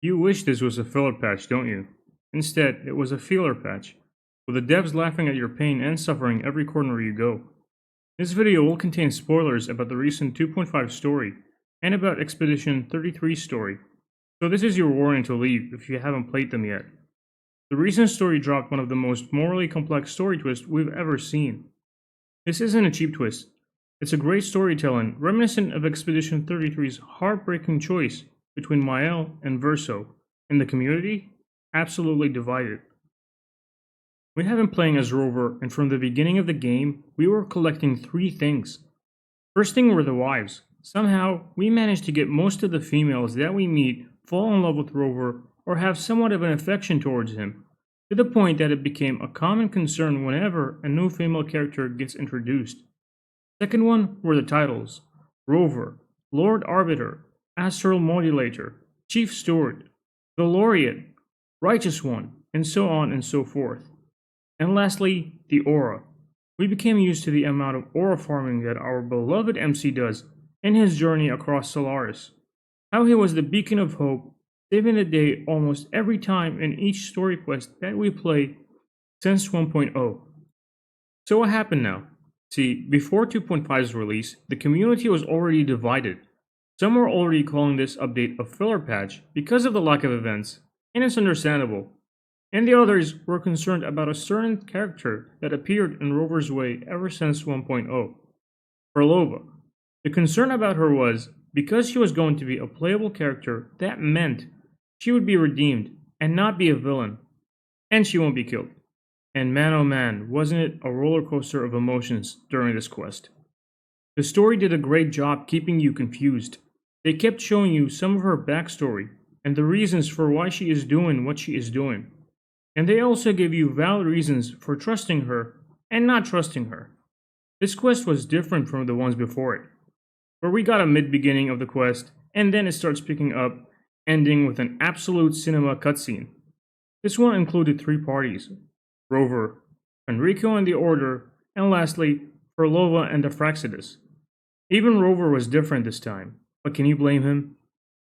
You wish this was a filler patch, don't you? Instead, it was a feeler patch, with the devs laughing at your pain and suffering every corner you go. This video will contain spoilers about the recent 2.5 story, and about Expedition 33 story, so this is your warning to leave if you haven't played them yet. The recent story dropped one of the most morally complex story twists we've ever seen. This isn't a cheap twist, it's a great storytelling reminiscent of Expedition 33's heartbreaking choice between Mael and Verso, and the community absolutely divided. We have been playing as Rover, and from the beginning of the game, we were collecting three things. First thing were the wives. Somehow, we managed to get most of the females that we meet fall in love with Rover or have somewhat of an affection towards him, to the point that it became a common concern whenever a new female character gets introduced. Second one were the titles: Rover, Lord Arbiter, Astral Modulator, Chief Steward, the Laureate, Righteous One, and so on and so forth. And lastly, the aura. We became used to the amount of aura farming that our beloved MC does in his journey across Solaris. How he was the beacon of hope, saving the day almost every time in each story quest that we play since 1.0. So what happened now? See, before 2.5's release, the community was already divided. Some were already calling this update a filler patch because of the lack of events, and it's understandable. And the others were concerned about a certain character that appeared in Rover's way ever since 1.0. Perlova. The concern about her was, because she was going to be a playable character, that meant she would be redeemed and not be a villain. And she won't be killed. And man oh man, wasn't it a roller coaster of emotions during this quest. The story did a great job keeping you confused. They kept showing you some of her backstory and the reasons for why she is doing what she is doing. And they also gave you valid reasons for trusting her and not trusting her. This quest was different from the ones before it, where we got a mid-beginning of the quest and then it starts picking up, ending with an absolute cinema cutscene. This one included three parties: Rover, Enrico and the Order, and lastly, Perlova and the Fraxidus. Even Rover was different this time, but can you blame him?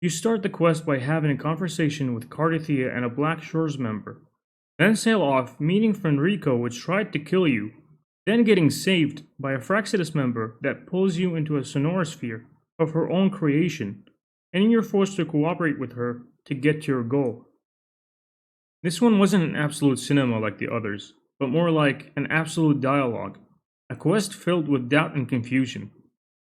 You start the quest by having a conversation with Cardithea and a Black Shores member, then sail off meeting Fenrico, which tried to kill you, then getting saved by a Fraxidus member that pulls you into a sonorosphere of her own creation, and you're forced to cooperate with her to get to your goal. This one wasn't an absolute cinema like the others, but more like an absolute dialogue, a quest filled with doubt and confusion.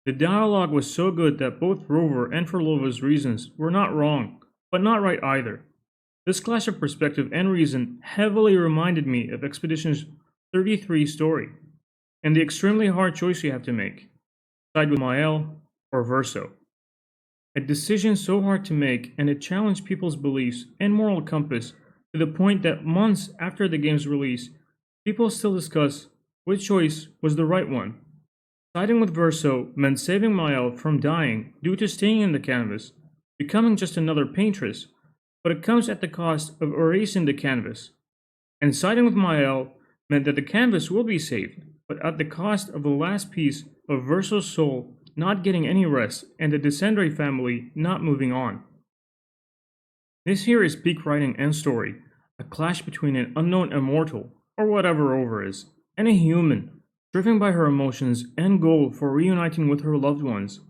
The dialogue was so good that both Rover and Perlova's reasons were not wrong, but not right either. This clash of perspective and reason heavily reminded me of Expedition's 33 story, and the extremely hard choice you have to make: side with Mael or Verso. A decision so hard to make, and it challenged people's beliefs and moral compass to the point that months after the game's release, people still discuss which choice was the right one. Siding with Verso meant saving Mael from dying due to staying in the canvas, becoming just another paintress, but it comes at the cost of erasing the canvas. And siding with Mael meant that the canvas will be saved, but at the cost of the last piece of Verso's soul not getting any rest and the Descendere family not moving on. This here is peak writing and story, a clash between an unknown immortal, or whatever Rover is, and a human, driven by her emotions and goal for reuniting with her loved ones.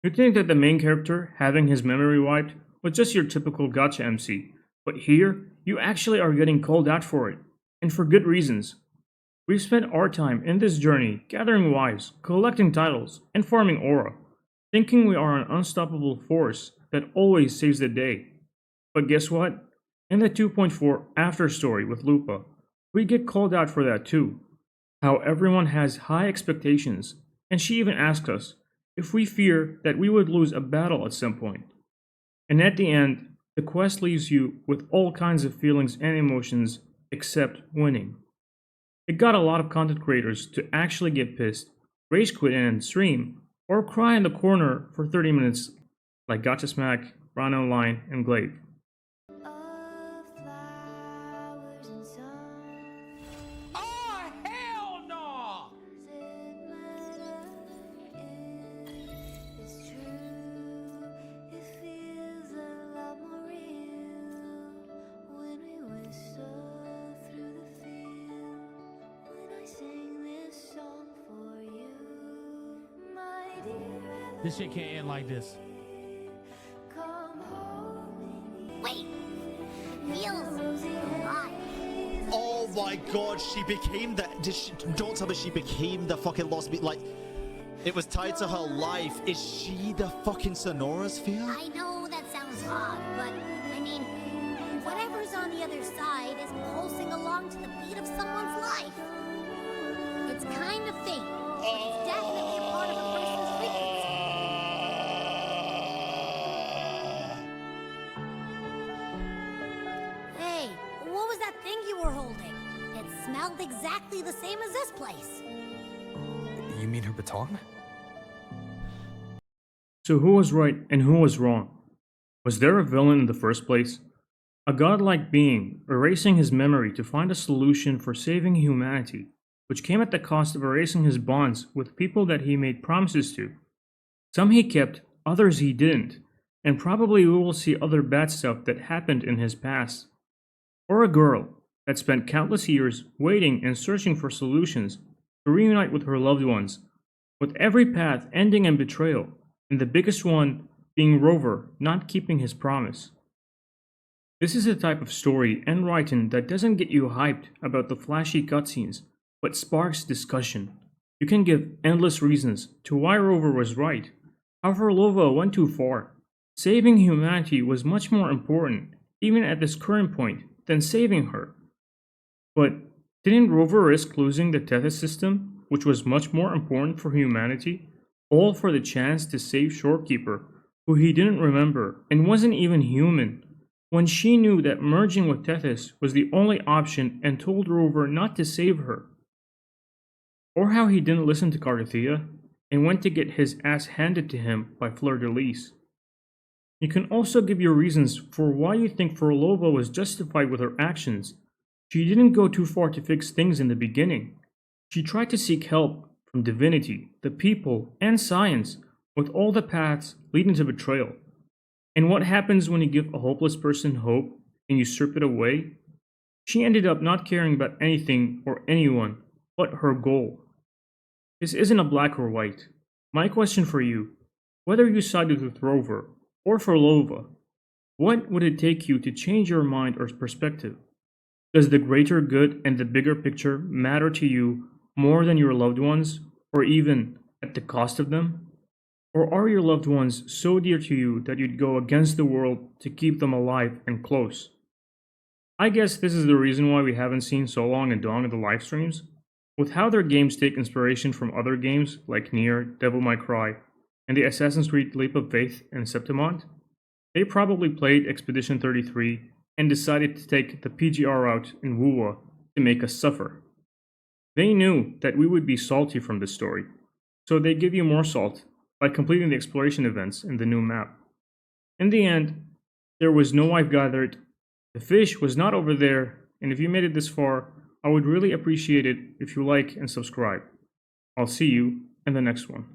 You'd think that the main character, having his memory wiped, was just your typical gacha MC, but here, you actually are getting called out for it, and for good reasons. We've spent our time in this journey gathering wives, collecting titles, and farming aura, thinking we are an unstoppable force that always saves the day. But guess what? In the 2.4 after story with Lupa, we get called out for that too. How everyone has high expectations, and she even asked us if we fear that we would lose a battle at some point. And at the end, the quest leaves you with all kinds of feelings and emotions except winning. It got a lot of content creators to actually get pissed, rage quit and stream, or cry in the corner for 30 minutes like Gacha Smack, branonline, and Glaive. Oh, hell no! This shit can't end like this. Wait! Feels alive. Oh my god, she became the... don't tell me she became the fucking lost beat. Like, it was tied to her life. Is she the fucking Sonora sphere? I know that sounds odd, but I mean, whatever's on the other side is pulsing along to the beat of someone's life. It's kind of faint, but it's definitely a part of a person's frequency. Hey, what was that thing you were holding? It smelled exactly the same as this place. You mean her baton? So who was right and who was wrong? Was there a villain in the first place? A godlike being erasing his memory to find a solution for saving humanity, which came at the cost of erasing his bonds with people that he made promises to. Some he kept, others he didn't, and probably we will see other bad stuff that happened in his past. Or a girl that spent countless years waiting and searching for solutions to reunite with her loved ones, with every path ending in betrayal, and the biggest one being Rover not keeping his promise. This is a type of story and writing that doesn't get you hyped about the flashy cutscenes, but sparks discussion. You can give endless reasons to why Rover was right, how Orlova went too far. Saving humanity was much more important, even at this current point, than saving her. But didn't Rover risk losing the Tethys system, which was much more important for humanity, all for the chance to save Shorekeeper, who he didn't remember and wasn't even human, when she knew that merging with Tethys was the only option and told Rover not to save her? Or how he didn't listen to Carthea and went to get his ass handed to him by Fleur-de-Lis. You can also give your reasons for why you think Orlova was justified with her actions. She didn't go too far to fix things in the beginning. She tried to seek help from divinity, the people, and science, with all the paths leading to betrayal. And what happens when you give a hopeless person hope and you strip it away? She ended up not caring about anything or anyone but her goal. This isn't a black or white. My question for you, whether you sided with Rover or for Orlova, what would it take you to change your mind or perspective? Does the greater good and the bigger picture matter to you more than your loved ones, or even at the cost of them? Or are your loved ones so dear to you that you'd go against the world to keep them alive and close? I guess this is the reason why we haven't seen So Long and Dawn in the live streams. With how their games take inspiration from other games like Nier, Devil May Cry, and the Assassin's Creed Leap of Faith and Septimont, they probably played Expedition 33 and decided to take the PGR route in WoWa to make us suffer. They knew that we would be salty from this story, so they give you more salt by completing the exploration events in the new map. In the end, there was no wife gathered, the fish was not over there, and if you made it this far, I would really appreciate it if you like and subscribe. I'll see you in the next one.